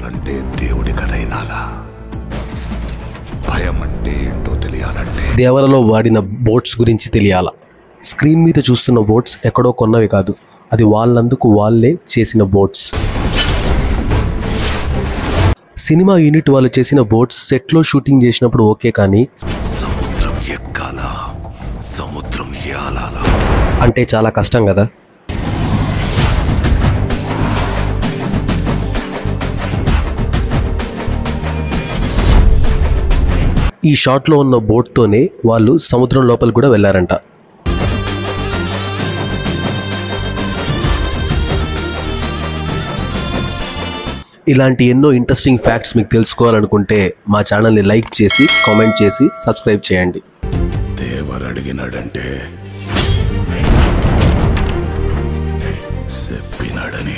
తెలియాలంటే దేవుడి కథ వినాలా? భయం అంటే ఏంటో తెలియాలంటే దేవరలో వాడిన బోట్స్ గురించి తెలియాలా? స్క్రీన్ మీద చూస్తున్న బోట్స్ ఎక్కడో కొన్నవి కాదు, అది వాళ్ళందుకు వాళ్ళే చేసిన బోట్స్. సినిమా యూనిట్ వాళ్ళు చేసిన బోట్స్ సెట్లో షూటింగ్ చేసినప్పుడు ఓకే, కానీ సముద్రం ఎక్కాలా, సముద్రం ఏలాలా అంటే చాలా కష్టం కదా. ఈ షాట్లో ఉన్న బోట్తోనే వాళ్ళు సముద్రం లోపలికి కూడా వెళ్ళారంట. ఇలాంటి ఎన్నో ఇంట్రెస్టింగ్ ఫ్యాక్ట్స్ మీకు తెలుసుకోవాలనుకుంటే మా ఛానల్ని లైక్ చేసి, కామెంట్ చేసి, సబ్స్క్రైబ్ చేయండి. దేవరు అడిగినాడంటే చెప్పినాడని